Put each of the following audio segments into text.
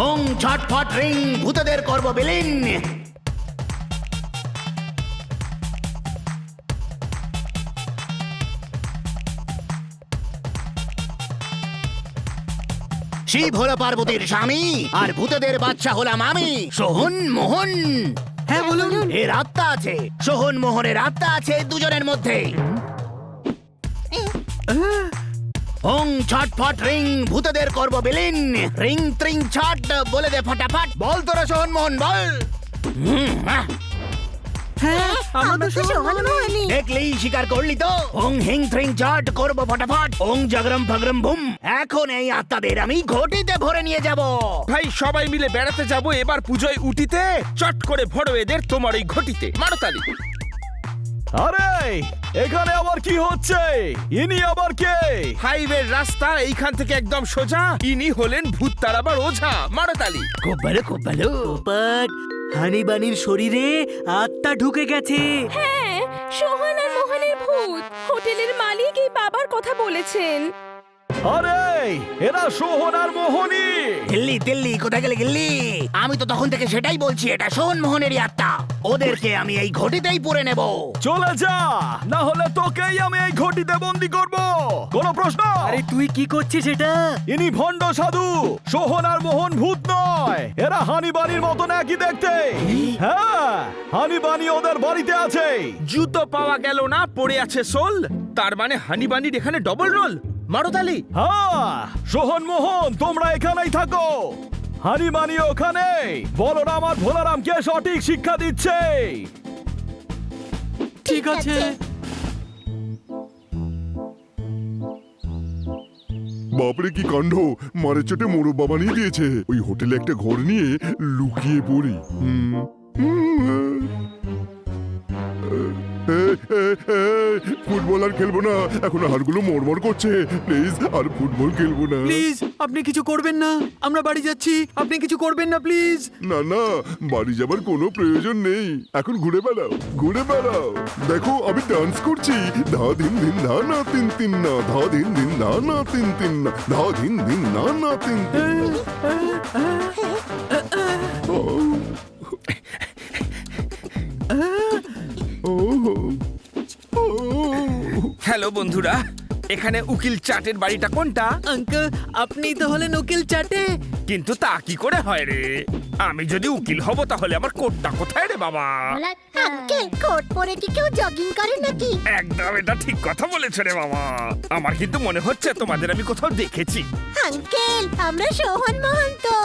ওং ছটফট রিং ভূতদের করব বিলীন। শিব হলো পার্বতীর স্বামী আর ভূতদের বাচ্চা হলাম আমি, সোহন মোহন। হ্যাঁ বলুন। এর আত্মা আছে, সোহন মোহনের আত্মা আছে দুজনের মধ্যে। ওং ছটফট রিং ভূতদের করব বিলীন। রিং ত্রিং ছট বলে দে ফটাফট। বল তোরা সোহন মোহন বল। হ্যাঁ আমরা তো সোহন মোহনী। দেখলি স্বীকার করলি তো। ওং হিং থ্রিং ছট করব ফটাফট। ওং জাগরম ফাগরম বুম। এখন এই আত্মাদের আমি ঘটিতে ভরে নিয়ে যাব। ভাই সবাই মিলে বেড়াতে যাব এবার পুজোয় উটিতে। চট করে ভরো এদের তোমার ওই ঘটিতে। মারো তালি। আরে এখানে আবার কি হচ্ছে? ইনি আবার কে? হাইওয়ের রাস্তা এইখান থেকে একদম সোজা। ইনি হলেন ভূত তাড়াবার ওঝা। মারো তালি। খুব ভালো খুব ভালো। বাট হানিবানির শরীরে আত্মা ঢুকে গেছে। হ্যাঁ, সোহন আর মোহনের ভূত। হোটেলের মালিক এই বাবার কথা বলেছেন। আরে এরা সোহন আর মোহনী। দিল্লি দিল্লি কোথায় গেলে গিল্লি? আমি তো তখন থেকে সেটাই বলছি, এটা সোহন মোহনেরই আত্মা। ওদেরকে আমি এই ঘটিতেই পুরে নেব। চলে যা, না হলে তোকেই আমি এই ঘটিতে বন্দি করব। কোনো প্রশ্ন? আরে তুই কি করছিস এটা? ইনি ভণ্ড সাধু। সোহন আর মোহন ভূত নয়, এরা হানিবানির মতন একই দেখতে। হ্যাঁ, হানিবানি ওদের বাড়িতে আছে। জুতো পাওয়া গেল না, পড়ে আছে সোল। তার মানে হানিবানির এখানে ডবল রোল। মারো তালি। হ্যাঁ, সোহন মোহন তোমরা এখানেই থাকো, হানিবানি ওখানে। বলরাম আর ভোলারামকে সঠিক শিক্ষা দিচ্ছে। ঠিক আছে। বাপরে কি কাণ্ড! মারের চোটে মোরব বাবা নিয়ে দিয়েছে। ওই হোটেলে একটা ঘর নিয়ে লুকিয়ে পড়ি। ফুটবল আর খেলবো না, এখন হাড়গুলো মরমর করছে। প্লিজ আর ফুটবল খেলবো না। প্লিজ আপনি কিছু করবেন না, আমরা বাড়ি যাচ্ছি। আপনি কিছু করবেন না প্লিজ। না না, বাড়ি যাবার কোনো প্রয়োজন নেই। এখন ঘুরে বেড়াও, ঘুরে বেড়াও। দেখো আমি ডান্স করছি। ধা ধিন ধিন ধা না তিন তিন না, ধা ধিন ধিন ধা না তিন তিন না, ধা ধিন ধিন না না তিন তিন না। হ্যালো বন্ধুরা, এখানে উকিল চাটের বাড়িটা কোনটা? আঙ্কেল আপনি তো হলেন উকিল চাটে। কিন্তু তা কি করে হয় রে? আমি যদি উকিল হব তাহলে আমার কোটটা কোথায় রে বাবা? আঙ্কেল কোট পরে কি কেউ জগিং করে নাকি? একদম এটা ঠিক কথা বলেছ রে বাবা। আমার কিন্তু মনে হচ্ছে তোমাদের আমি কোথাও দেখেছি। আঙ্কেল আমরা সোহন মোহন তো।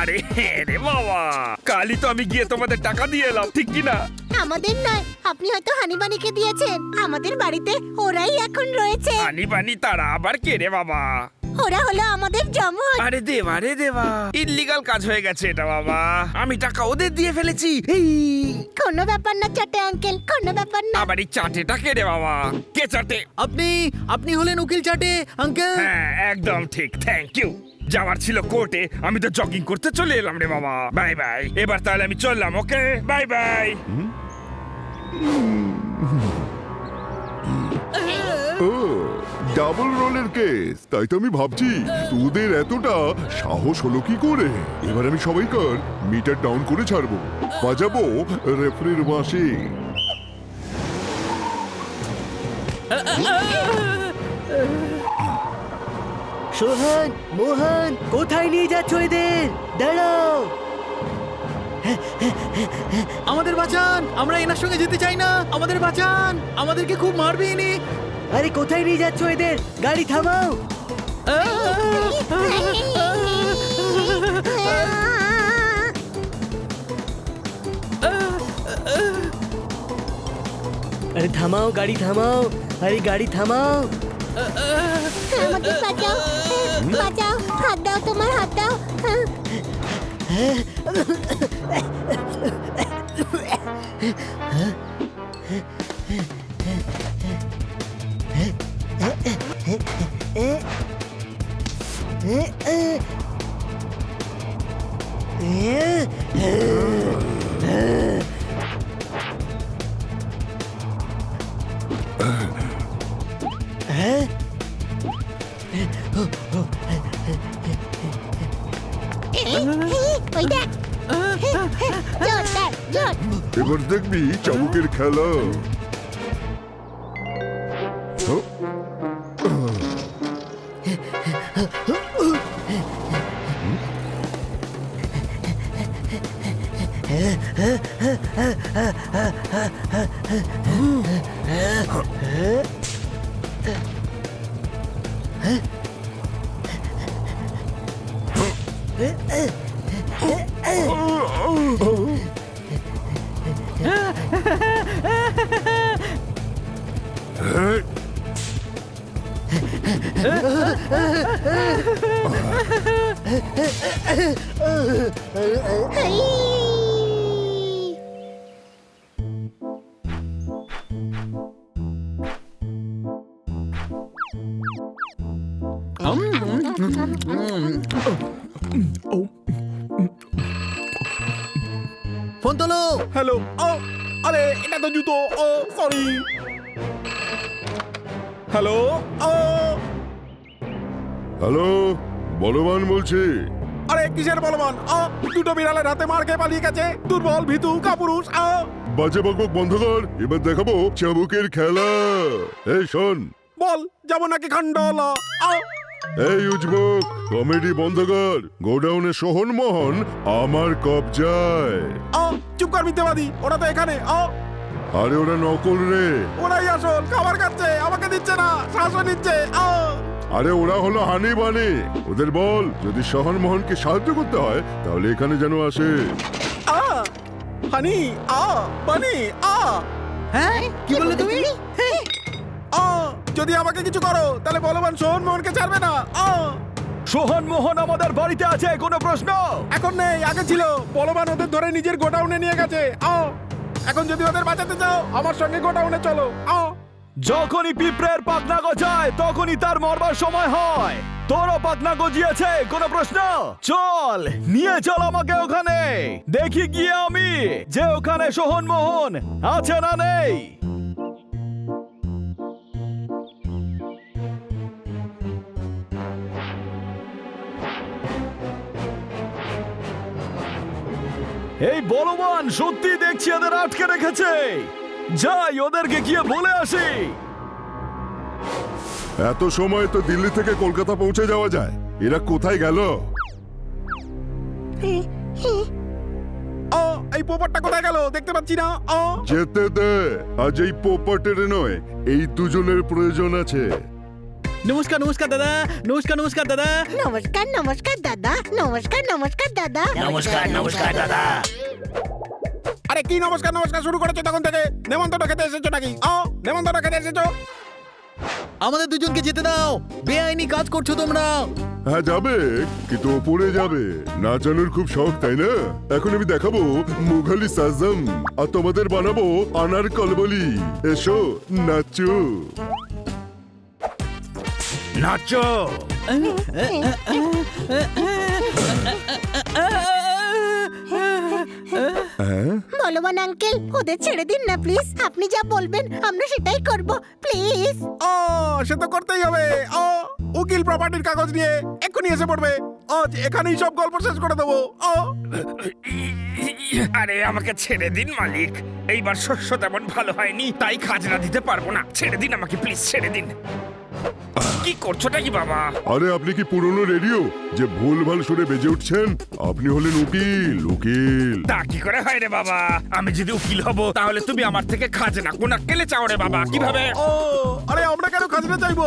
আরে হ্যাঁ রে বাবা, কালই তো আমি গিয়ে তোমাদের টাকা দিয়ে এলাম, ঠিক কি না? আমাদের নয়, আপনি হয়তো হানিবানিকে দিয়েছেন। আমাদের বাড়িতে ওরাই এখন রয়েছে। পানি পানি তারা আবার কে রে বাবা? ওরা হলো আমাদের জমজ। আরে দেবা রে দেবা, ইল্লিগাল কাজ হয়ে গেছে এটা বাবা। আমি টাকা ওদের দিয়ে ফেলেছি। এই কোনো ব্যাপার না চাটে আঙ্কেল, কোনো ব্যাপার না। আবার এই চাটেটা কে রে বাবা? কে চাটে? আপনি হলেন উকিল চাটে আঙ্কেল। হ্যাঁ একদম ঠিক, থ্যাংক ইউ। যাওয়ার ছিল কোর্টে, আমি তো জগিং করতে চলে এলাম রে বাবা। বাই বাই, এবার তাহলে আমি চললাম। Okay bye bye. ডাবল রোলের কেস, তাই তো আমি ভাবছি তোদের এতটা সাহস হলো কি করে। এবার আমি সবাইকার মিটার ডাউন করে ছাড়বো, বাজাবো রেফারির বাঁশি। সোহন মোহন কোথায় নিয়ে যাচ্ছ এদের? দাঁড়াও, আমাদের বাঁচান। আমরা এনার সঙ্গে যেতে চাই না, আমাদের বাঁচান। আমাদেরকে খুব মারবে ইনি। আরে কোথায় নিয়ে যাচ্ছ এদের? গাড়ি থামাও। আরে থামাও, গাড়ি থামাও। আরে গাড়ি থামাও। আমাকে বাঁচাও, বাঁচাও। হাত দাও, তোমার হাত দাও। ওই দেখ জোরদার জোর এবার দেখবি চাবুকের খেলা। ও, হ্যাঁ, হাই ফোন তোলো। হ্যালো। ও আরে এটা তো জুতো। ও সরি। হ্যালো। ও হ্যালো, বলবান বলছি। আরে কিসের বলবান? দুটো বিড়ালের হাতে মার খেয়ে পালিয়ে গেছে। দুর্বল ভীতু কাপুরুষ। বাজে বকবক বন্ধ কর, এবার দেখাবো চাবুকের খেলা। এই শোন, বল যাব নাকি খান্ডলা? এই উজবুক, কমেডি বন্ধ কর। গোডাউনে সোহন মোহন আমার কবজায়। চুপ কর মিথ্যাবাদী, ওরা তো এখানে। আরে ওরা নকল রে। ওরাই আসল, খাবার খাচ্ছে, আমাকে দিচ্ছে না, শ্বাসও নিচ্ছে। আরে ওরা হলো হানি বানি। ওদের বল যদি সোহন মোহনকে সাহায্য করতে হয় তাহলে এখানে যেন আসে। হানি বানি। হ্যাঁ কি বললে তুমি? যদি আমাকে কিছু করো তাহলে বলবান সোহন মোহনকে ছাড়বে না। সোহন মোহন আমাদের বাড়িতে আছে, কোনো প্রশ্ন? এখন নেই, আগে ছিল। বলবান ওদের ধরে নিজের গোডাউনে নিয়ে গেছে। এখন যদি ওদের বাঁচাতে চাও আমার সঙ্গে গোডাউনে চলো। যখনই পিঁপড়ের পাখনা গজায় তখনই তার মরবার সময় হয়। তোরও পাখনা গজিয়েছে, কোনো প্রশ্ন? চল নিয়ে চল আমাকে ওখানে, দেখি গিয়ে আমি যে ওখানে সোহন মোহন আছে না নেই। এই বলবান সত্যি দেখছি এদের আটকে রেখেছে। যাই ওদেরকে গিয়ে বলে আসি। এত সময় তো দিল্লি থেকে কলকাতা পৌঁছে যাওয়া যায়, এরা কোথায় গেল? এই পোপারটা কোথায় গেল দেখতে পাচ্ছি না। যেতে দে, আজ এই পোপাটের নয়, এই দুজনের প্রয়োজন আছে। নমস্কার নমস্কার দাদা, নমস্কার নমস্কার দাদা। নমস্কার নমস্কার দাদা, নমস্কার নমস্কার দাদা। নমস্কার নমস্কার দাদা। আরে কি নমস্কার নমস্কার শুরু করেছো তখন থেকে? নেমন্তন্ন খেতে এসেছো নাকি? নেমন্তন্ন খেতে এসেছো? আমাদের দুজনকে যেতে দাও, বেআইনি কাজ করছো তোমরা। হ্যাঁ যাবে, কিন্তু ওপরে যাবে। নাচানোর খুব শখ তাই না? এখন আমি দেখাবো মুঘালি সাজম, আর তোমাদের বানাবো আনার কলবলি। এসো নাচো। নাচো। বলবান আঙ্কেল, ওদের ছেড়ে দিন না প্লিজ। আপনি যা বলবেন আমরা সেটাই করব, প্লিজ। সে তো করতেই হবে। উকিল প্রপার্টির কাগজ নিয়ে এক্ষুনি এসে পড়বে। আজ এখানেই সব গল্প শেষ করে দেবো। আরে আমাকে ছেড়ে দিন মালিক, এইবার শস্য তেমন ভালো হয়নি, তাই খাজনা দিতে পারবো না। ছেড়ে দিন আমাকে, প্লিজ ছেড়ে দিন। কি করছোটা কি বাবা? আরে আপনি কি পুরনো রেডিও যে ভুলভাল সুরে বেজে উঠছেন? আপনি হলেন উকিল। উকিল তা কি করে হয় রে বাবা? আমি যদি উকিল হব তাহলে তুমি আমার থেকে খাজনা কোনা কেলে চাও রে বাবা? কিভাবে? আরে আমরা কেন খাজনা চাইবো?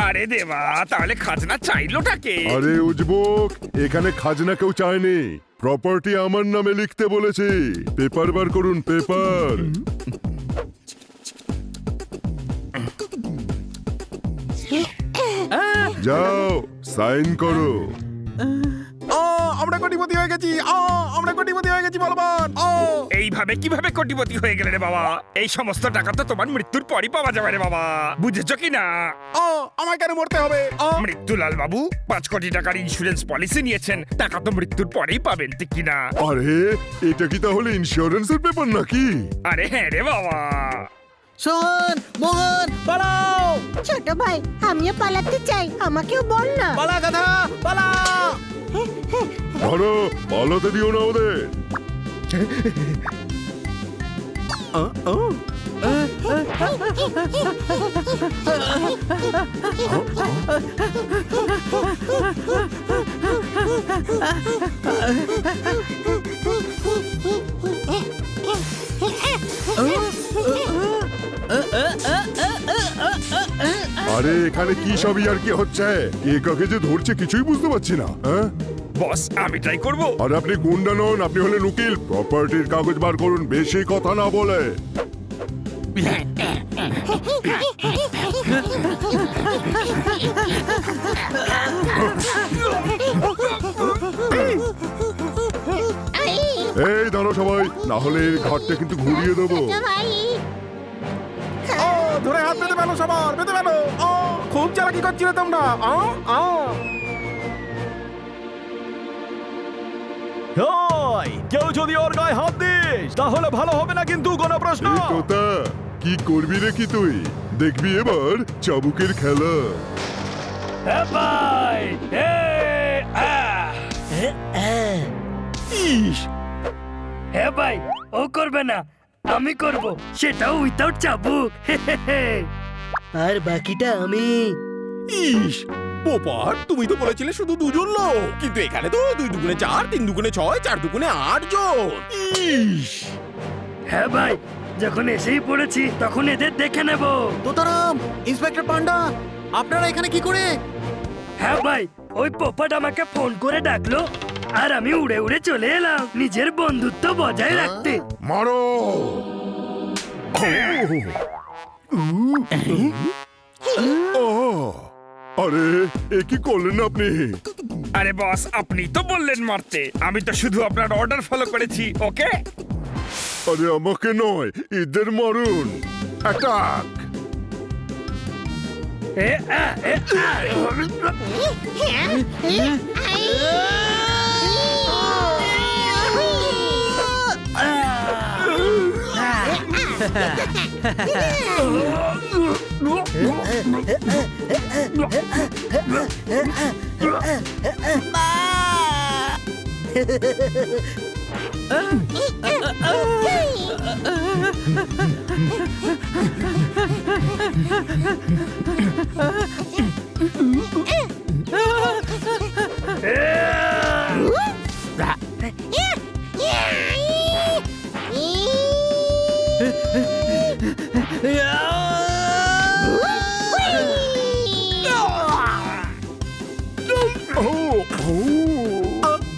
আরে দেবা, তাহলে খাজনা চাইলোটাকে? আরে উজবুক, এখানে খাজনা কেউ চায়নি, প্রপার্টি আমার নামে লিখতে বলেছি। পেপার বার করুন, পেপার। যাও সাইন করো। আমরা কোটিপতি হয়ে গেছি। আমরা কোটিপতি হয়ে গেছি বলবান। এইভাবে কিভাবে কোটিপতি হয়ে গেলে রে বাবা? এই সমস্ত টাকা তো তোমার মৃত্যুর পরই পাওয়া যাবে রে বাবা, বুঝেছো কি না? আমায় কেন মরতে হবে? মৃত্যুলাল বাবু 5 কোটি টাকার ইন্স্যুরেন্স পলিসি নিয়েছেন, টাকা তো মৃত্যুর পরেই পাবেন, ঠিক কি না? আরে এটা কি তাহলে ইন্স্যুরেন্সের পেপার নাকি? আরে হ্যাঁ রে বাবা। সোহন মোহন পালাও। ছোট ভাই আমিও পালাতে চাই, আমাকেও বল না। পালা গাধা পালা। ধরো, পালাতে দিও না ওদের। আরে এখানে কি সবই আর কি হচ্ছে? কে কাকে যে ধরছে কিছুই বুঝতে পারছি না। হ্যাঁ, বস আমি ট্রাই করব। আর আপনি গুন্ডা নন, আপনি হলেন উকিল। প্রপার্টির কাগজ বার করুন, বেশি কথা না বলে। এই দাঁড়ো সবাই, না হলে এই ঘাটটা কিন্তু ঘুরিয়ে দেবো। ভাই ও ধরে হাত বেঁধে ফেলো, সবার বেঁধে ফেলো। ও খুব চালাকি করছিলে তোমরা। কেউ যদি ওর গায়ে হাত দিস তাহলে ভালো হবে না কিন্তু কোনো প্রশ্ন। এই তোতা, কি করবি রে কি তুই? দেখবি এবার চাবুকের খেলা। হ্যাঁ ভাই, ও করবে না, আমি করব, সেটাও উইথাউট চাবুক। আর বাকিটা আমি। ইস পোপাট, তুমি তো বলেছিলে শুধু দুজন লোক, কিন্তু এখানে তো 2 দুগুণে 4, 3 দুগুণে 6, 4 দুগুণে 8 জন। ইস হ্যাঁ ভাই, যখন এসেই পড়েছি তখন এদের দেখে নেব। তোতারাম, ইন্সপেক্টর পান্ডা, আপনারা এখানে কি করে? হ্যাঁ ভাই, ওই পোপট আমাকে ফোন করে ডাকলো আর আমি উড়ে উড়ে চলে এলাম নিজের বন্ধুত্ব বজায় রাখতে। মারো! আরে এ কি করলেন আপনি? আরে বস আপনি তো বললেন মারতে, আমি তো শুধু আপনার অর্ডার ফলো করেছি। ওকে আরে আমাকে নয়, এদের মারুন। অ্যাটাক! এ, আ, এ, আ।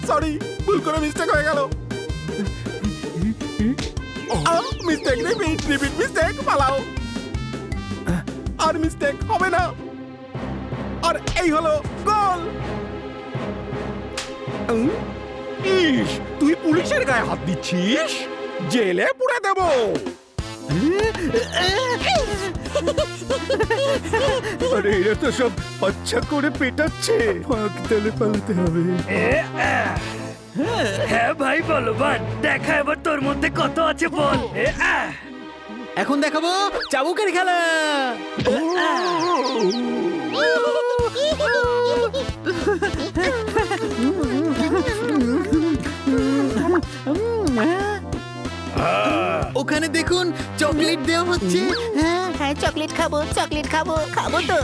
সরি, ভুল করে মিস্টেক হয়ে গেল। মিস্টেক, রিপিট রিপিট মিস্টেক, পালাও। আর মিস্টেক হবে না। আর এই হলো গোল। ইস, তুই পুলিশের গায়ে হাত দিচ্ছিস, জেলে পুরে দেব। আরে এরা তো সব আচ্ছা করে পেটাচ্ছে, ফাঁকতালে পালাতে হবে। এ, আ। হ্যাঁ ভাই বলবান, দেখা এবার তোর মধ্যে কত আছে বল। এ, আ। এখন দেখাবো চাবুকের খেলা। ওখানে দেখুন চকলেট দেওয়া হচ্ছে। হ্যাঁ চকলেট খাবো, চকলেট খাবো, খাবো তো।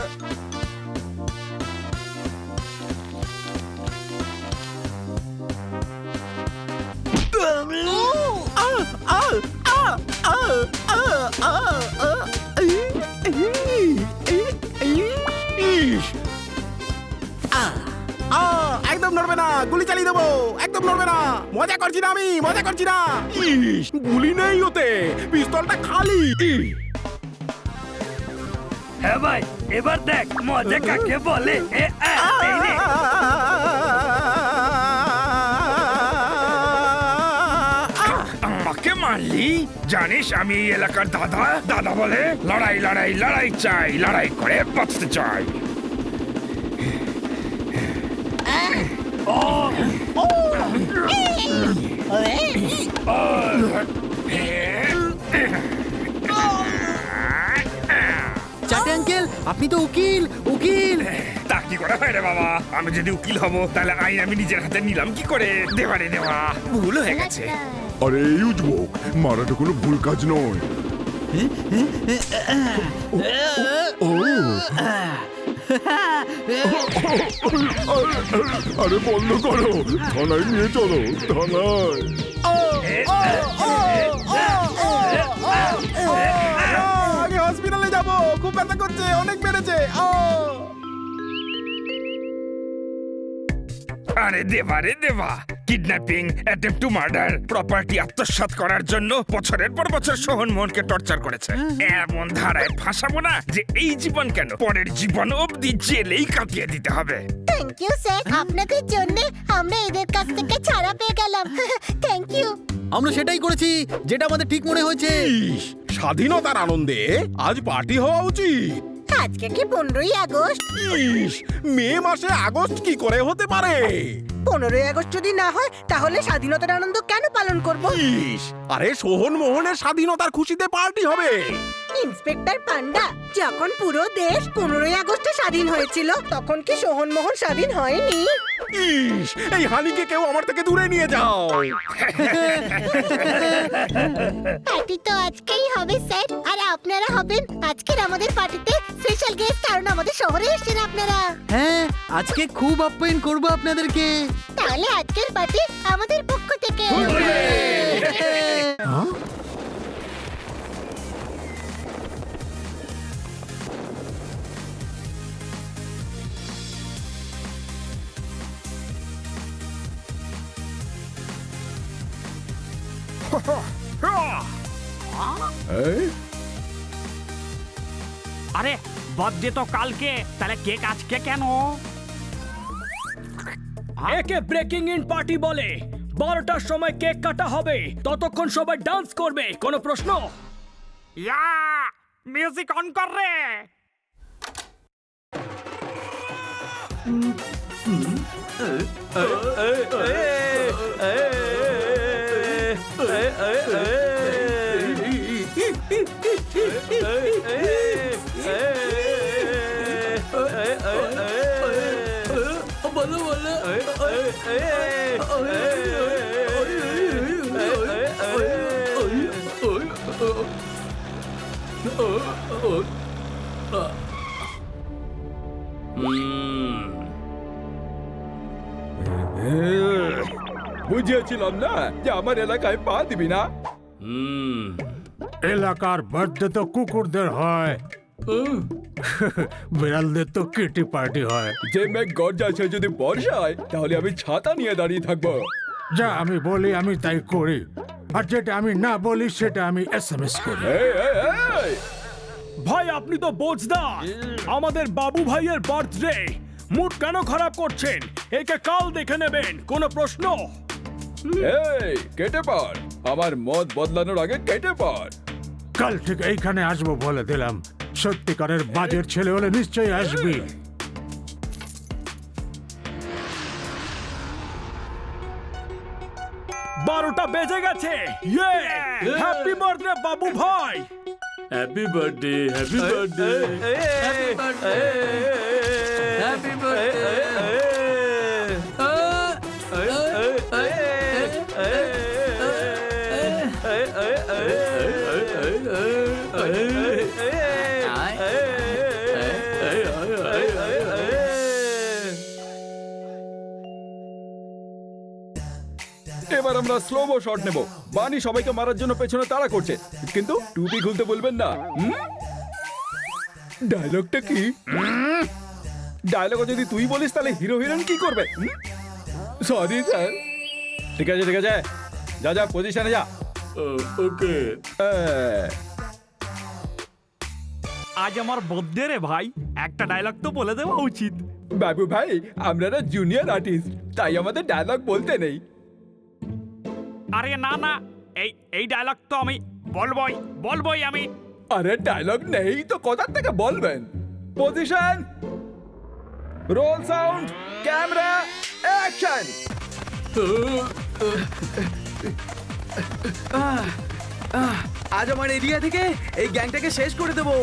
একদম নড়বে না, গুলি চালিয়ে দেবো। একদম নড়বে না, মজা করছি না আমি, মজা করছি না। ইস, গুলি নেই ওতে, পিস্তলটা খালি। হ্যাঁ ভাই, এবার দেখ মজা কাকে বলে। এ, আ, এই নে। আমাকে মারলি? জানিস আমি এই এলাকার দাদা। দাদা বলে লড়াই লড়াই লড়াই চাই, লড়াই করে বাঁচতে চাই। চাটে আঙ্কেল আপনি তো উকিল উকিল। তা কি করে হয় রে বাবা? আমি যদি উকিল হব তাহলে আইন আমি নিজের হাতে নিলাম কি করে? দেবা রে দেবা, ভুল হয়ে গেছে। আরে এই উজবুক, মারাটা কোনো ভুল কাজ নয়। ও আরে বন্ধ করো, থানায় নিয়ে চলো, থানায়। আগে হসপিটালে যাবো, খুব ব্যথা করছে, অনেক বেড়েছে। আরে দেবা রে দেবা, kidnapping, attempt to murder, property আত্মসাৎ করার জন্য বছরের পর বছর সোহন মোহনকে টর্চার করেছে। এমন ধারায় ফাঁসাবো না যে এই জীবন কেন, পরের জীবন অবধি জেলেই কাটিয়ে দিতে হবে। থ্যাংক ইউ স্যার, আপনাদের জন্য আমরা এদের কাছ থেকে ছাড়া পেয়ে গেলাম। Thank you. আমরা সেটাই করেছি যেটা আমাদের ঠিক মনে হয়েছে। ইস, স্বাধীনতার আনন্দে আজ পার্টি হওয়া উচিত। আজকে কি 15ই আগস্ট? ইস, মে মাসে আগস্ট কি করে হতে পারে? 15ই আগস্ট যদি না হয় তাহলে স্বাধীনতার আনন্দ কেন পালন করব? ইস, আরে সোহন মোহনের স্বাধীনতার খুশিতে পার্টি হবে। ইন্সপেক্টর পান্ডা, যখন পুরো দেশ 15ই আগস্টে স্বাধীন হয়েছিল তখন কি সোহন মোহন স্বাধীন হয়নি? ইস, এই হানিকে কেউ আমার থেকে দূরে নিয়ে যাও। পার্টি তো আজকেই হবে স্যার, আর আপনারা হবেন আজকের আমাদের পার্টিতে স্পেশাল গেস্ট, কারণ আমাদের শহরে এসেছেন আপনারা। হ্যাঁ, আজকে খুব আপ্যায়ন করবো আপনাদেরকে। তাহলে আজকের পার্টি আমাদের পক্ষ থেকে। আরে বার্থডে তো কালকে, তাহলে কেক আজকে কেন? একে ব্রেকিং ইন পার্টি বলে। 12টার সময় কেক কাটা হবে, ততক্ষণ সবাই ডান্স করবে। কোনো প্রশ্ন? ইয়া, মিউজিক অন কর রে। বুঝিয়েছিলাম না যে আমার এলাকায় পা দিবি না। এলাকার বার্থডে তো কুকুরদের হয়, বিড়ালদের তো কিটি পার্টি হয়। যে মেঘ গর্জাছে যদি বর্ষা হয় তাহলে আমি ছাতা নিয়ে দাঁড়িয়ে থাকবো। যা আমি বলি আমি তাই করি, আর যেটা আমি না বলি সেটা আমি SMS করি। এই, এই, এই! ভাই আপনি তো বোঝদার, আমাদের বাবু ভাইয়ের বার্থডে, মুড কেন খারাপ করছেন? একে কাল দেখে নেবেন। কোনো প্রশ্ন? এই, কেটে পড়, আমার মত বদলানোর আগে কেটে পড়। কাল ঠিক এইখানে আসবো বলে দিলাম, সত্যিকারের বাজের ছেলে হলে নিশ্চয়ই আসবি। বারোটা বেজে গেছে। ইয়ে, হ্যাপি বার্থডে বাবু ভাই। Happy birthday, happy birthday, happy birthday, happy এবার আমরা স্লো শট নেব। বানি সবাইকে মারার জন্য পেছনে তাড়া করছে, কিন্তু টুপি খুলতে বলবেন না। ডায়লগটা কি? ডায়লগ যদি তুই বলিস তাহলে হিরো হিরোইন কি করবে? Sorry sir. ঠিক আছে ঠিক আছে, যা যা পজিশনে যা। ওকে। আজ আমার বার্থডে রে ভাই, একটা ডায়লগ তো বলে দেওয়া উচিত। বাবু ভাই, আমরা না জুনিয়র আর্টিস্ট, তাই আমাদের ডায়লগ বলতে নেই। আরে না না, এই ডায়লগ তো আমি বলবই আমি। আরে ডায়লগ নেই তো কোথা থেকে বলবেন? Position, roll sound, camera, action. আজ আমার এরিয়া থেকে এই গ্যাংটাকে শেষ করে দেবো।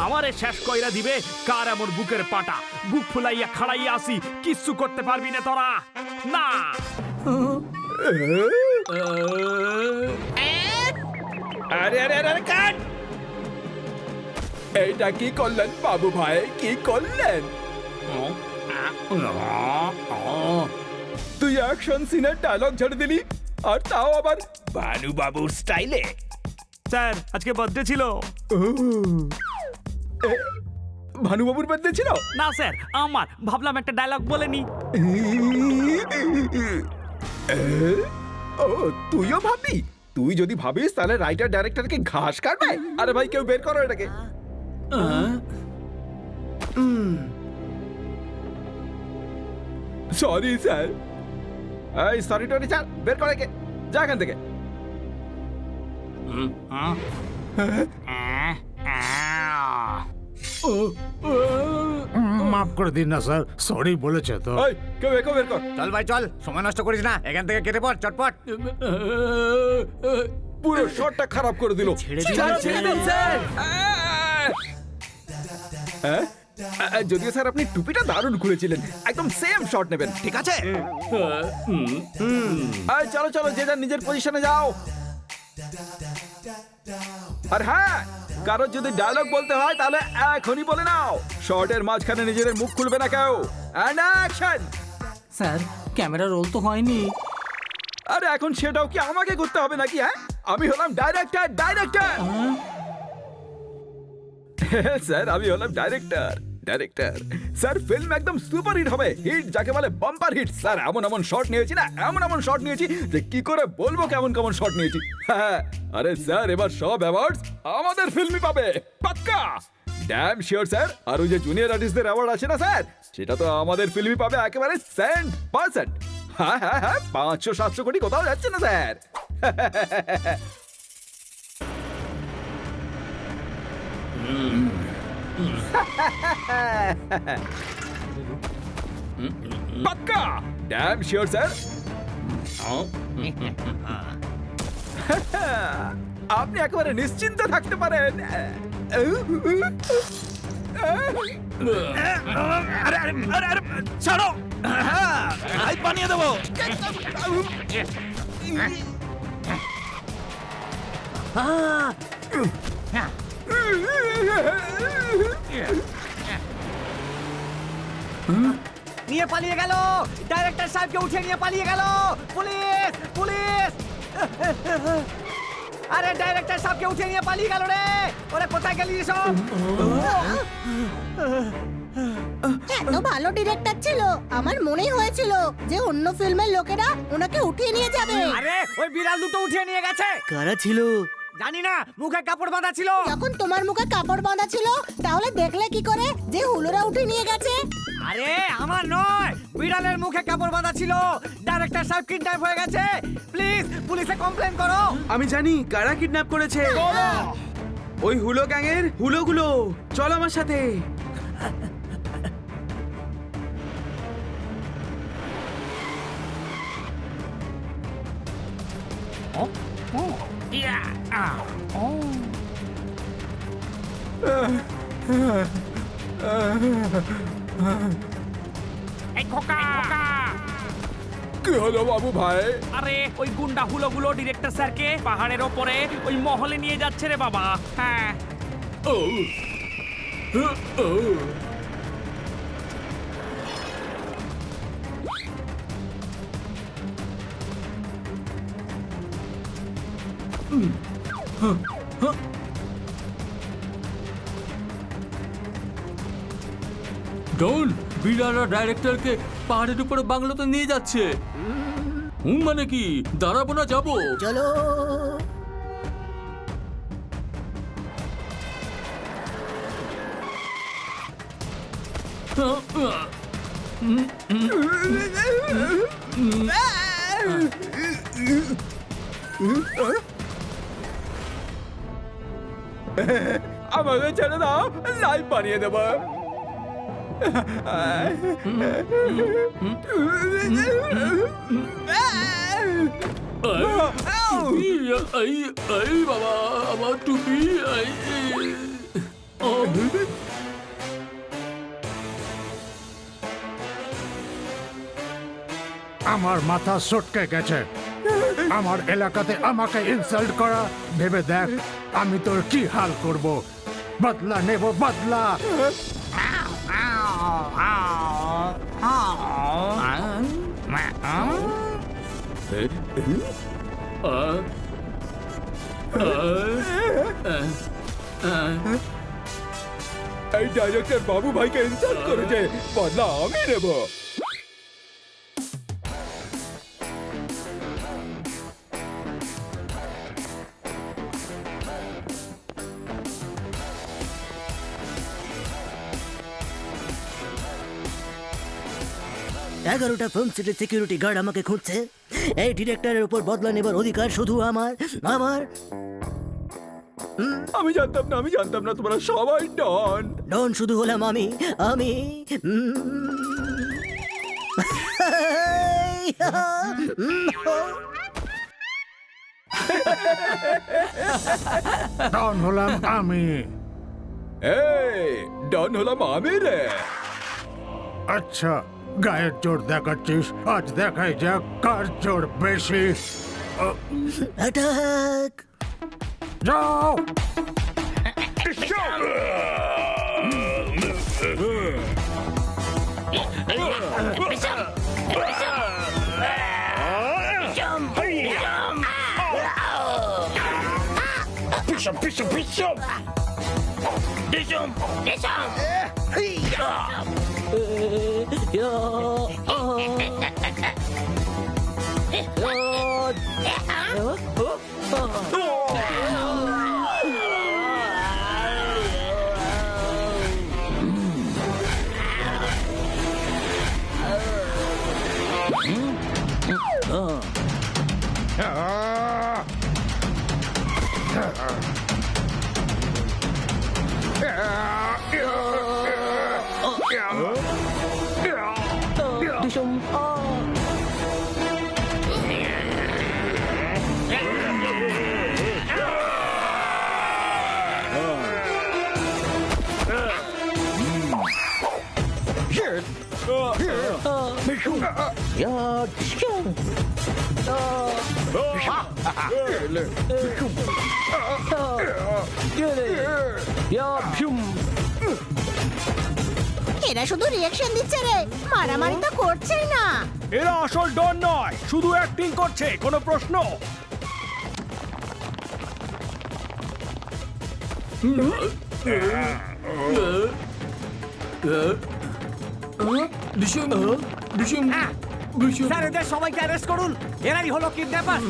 আমারে শেষ কইরা দিবে কার এমন বুকের পাটা, বুক ফুলাইয়া খাড়াইয়া আসি, কিচ্ছু করতে পারবি না তোরা, না। আরে আরে আরে আরে, কাট! এইটা কি করলেন বাবু ভাই, কি করলেন? তুই অ্যাকশন সিনের ডায়লগ ঝাড় দিলি, আর তাও আবার ভানু বাবুর স্টাইলে। স্যার আজকে বার্থডে ছিল। ভানু বাবুর বার্থডে ছিল? না স্যার, আমার ভাবলাম একটা ডায়লগ বলে নি। ও তুইও ভাববি? তুই যদি ভাবিস তাহলে রাইটার ডাইরেক্টরকে ঘাস কাটবে। আরে ভাই কেউ বের করো এটাকে। Sorry sir. এই সরি টরি স্যার, বের করে কে, যা এখান থেকে। মাফ করে দিন না স্যার, সরি বলেছে তো। এই কেউ একে বের কর। চল ভাই চল, সময় নষ্ট করিস না, এখান থেকে কেটে পড় চটপট। পুরো শটটা খারাপ করে দিল। ছেড়ে দিন স্যার। যদিও স্যার আপনি টুপিটা দারুণ খুলেছিলেন, একদম সেম শট নেবেন, ঠিক আছে? চলো চলো, যে যার নিজের পজিশনে যাও। আর হ্যাঁ, কারোর যদি ডায়লগ বলতে হয় তাহলে এখনই বলে নাও, শর্টের মাঝখানে নিজেদের মুখ খুলবে না কেউ। And action. Sir camera roll তো হয়নি। আরে এখন সেটাও কি আমাকে করতে হবে নাকি? হ্যাঁ, আমি হলাম ডাইরেক্টর। স্যার আমি হলাম ডাইরেক্টর। স্যার ফিল্ম একদম সুপার হিট হবে, হিট যাকে বলে বাম্পার হিট। স্যার এমন শট নিয়েছি না, এমন শট নিয়েছি যে কি করে বলবো কেমন শট নিয়েছি। হ্যাঁ, আরে স্যার এবার সব অ্যাওয়ার্ডস আমাদের ফিল্মই পাবে, পাক্কা ড্যাম শিওর স্যার। আর ওই যে জুনিয়র আর্টিস্টদের অ্যাওয়ার্ড আছে না স্যার, সেটা তো আমাদের ফিল্মই পাবে একেবারে 100%। হ্যাঁ 500-700 কোটি কোথাও যাচ্ছে না স্যার। পাক্কা ড্যাম শিওর স্যার। আপনি একেবারে নিশ্চিন্ত থাকতে পারেন। ছাড়ো, বানিয়ে দেবো। নিয়ে পালিয়ে গেল, ডাইরেক্টর সাহেবকে উঠে নিয়ে পালিয়ে গেল। পুলিশ! আরে ডাইরেক্টর সাহেবকে উঠে নিয়ে পালিয়ে গেল রে। ওরে কোথায় গেলি সব? এত ভালো ডিরেক্টর ছিল, আমার মনেই হয়েছিল যে অন্য ফিল্মের লোকেরা ওনাকে উঠিয়ে নিয়ে যাবে। আরে ওই বিড়াল দুটো উঠিয়ে নিয়ে গেছে। কারা ছিল জানি না, মুখে কাপড় বাঁধা ছিল। যখন তোমার মুখে কাপড় বাঁধা ছিল তাহলে দেখলে কি করে যে হুলোরা উঠে নিয়ে গেছে? আরে আমার নয়, বিড়ালের মুখে কাপড় বাঁধা ছিল। ডাইরেক্টর সাহেব কিডন্যাপ হয়ে গেছে। প্লিজ পুলিশে কমপ্লেন করো। আমি জানি কারা কিডন্যাপ করেছে। ওই হুলো গ্যাংয়ের হুলোগুলো। চল আমার সাথে। এই খোকা, কি হলো বাবু ভাই? আরে ওই গুন্ডা হুলোগুলো ডিরেক্টর স্যারকে পাহাড়ের ওপরে ওই মহলে নিয়ে যাচ্ছে রে বাবা। হ্যাঁ। ডন, বিড়ালরা ডাইরেক্টরকে পাহাড়ের উপরে বাংলোতে নিয়ে যাচ্ছে। মানে কি, দাঁড়াবো না, যাবো। চলো। আমাকে ছেড়ে দাও, লাইভ বানিয়ে দেবো। এই বাবা আমার টুপি আমার মাথা সটকে গেছে। আমার এলাকাতে আমাকে ইনসাল্ট করা, ভেবে দেখ আমি তোর কি হাল করব। বদলা নেব, বদলা। এই ডাইরেক্টর বাবু ভাইকে ইনসাল্ট করেছে, বদলা আমি নেব। 11টা ফিল্ম সিটির সিকিউরিটি গার্ড আমাকে খুঁজছে। এই ডিরেক্টরের উপর বদলা নেবার অধিকার শুধু আমার। আমি জানতাম না তোমরা সবাই ডন। ডন শুধু হলাম আমি। ডন হলাম আমি। এই ডন হলাম আমি রে। আচ্ছা, গায়ের জোর দেখাচ্ছিস, আজ দেখাই যাক কার জোর বেশি। অ্যাটাক! যাও। এরা শুধু রিঅ্যাকশন দিচ্ছে রে, মারামারি তো করছেই না। এরা আসল ডন নয়, শুধু অ্যাক্টিং করছে। কোনো প্রশ্ন? স্যার, এদের সবাইকে অ্যারেস্ট করুন। এরাই হলো কিডন্যাপার।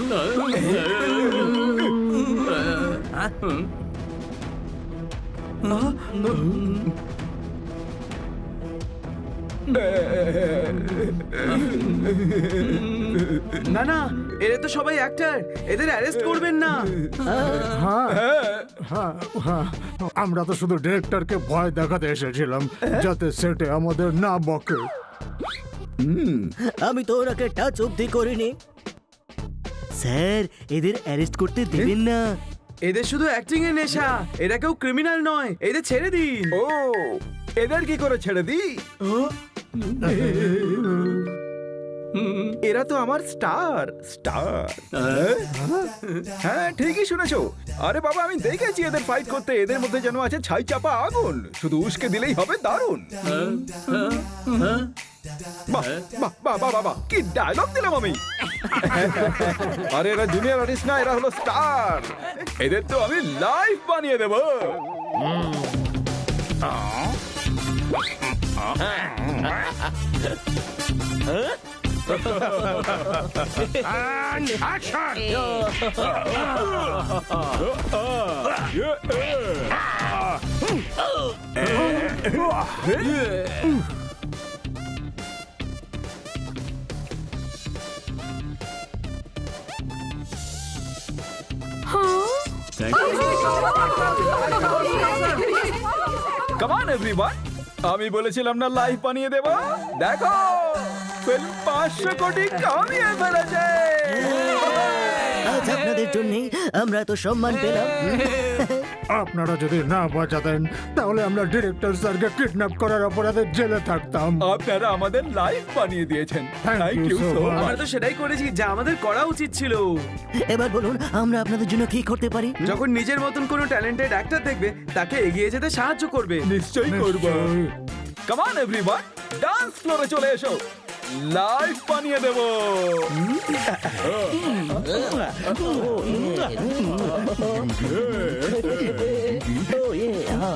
না না, এরা তো সবাই অ্যাক্টর, এদের অ্যারেস্ট করবেন না। হ্যাঁ, আমরা তো শুধু ডিরেক্টরকে ভয় দেখাতে এসেছিলাম, যাতে সেটে আমাদের না বকে। আমি তো ওরাকে টাচ অব্দি করিনি। স্যার, এদের অ্যারেস্ট করতে দেবেন না। এদের শুধু অ্যাক্টিং এর নেশা, এরা কেউ ক্রিমিনাল নয়, এদের ছেড়ে দিন। ও, এদের কি করে ছেড়ে দিই? এরা তো আমার স্টার। হ্যাঁ, ঠিকই শুনেছো। আরে বাবা, আমি দেখেছি এদের ফাইট করতে। এদের মধ্যে যেন আছে ছাই চাপা আগুন, শুধু উস্কে দিলেই হবে দারুণ। বাহ, কি ডায়লগ দিলাম আমি। আরে এরা জুনিয়র আর্টিস্ট না, এরা হলো স্টার। এদের তো আমি লাইভ বানিয়ে দেব। Come on, everyone. আমি বলেছিলাম না লাইফ বানিয়ে দেব, দেখো ফিল্ম 500 কোটি কামিয়ে ফেলেছে। আজ আপনাদের জন্য আমরা তো সম্মান পেলাম। আপনারা যদি না বাঁচাতেন তাহলে আমরা ডিরেক্টর স্যারকে কিডন্যাপ করার অপরাধে জেলে থাকতাম। আপনারা আমাদের লাইফ বানিয়ে দিয়েছেন। Thank you so much. আমরা তো সেটাই করেছি যা আমাদের করা উচিত ছিল। এবার বলুন আমরা আপনাদের জন্য কি করতে পারি? যখন নিজের মতন কোনো ট্যালেন্টেড অ্যাক্টর দেখবে তাকে এগিয়ে যেতে সাহায্য করবে। নিশ্চয়ই করব। কাম অন এভরিওয়ান, ডান্স ফ্লোরে চলে এসো, লাইফ বানিয়ে দেব। Oh, yeah.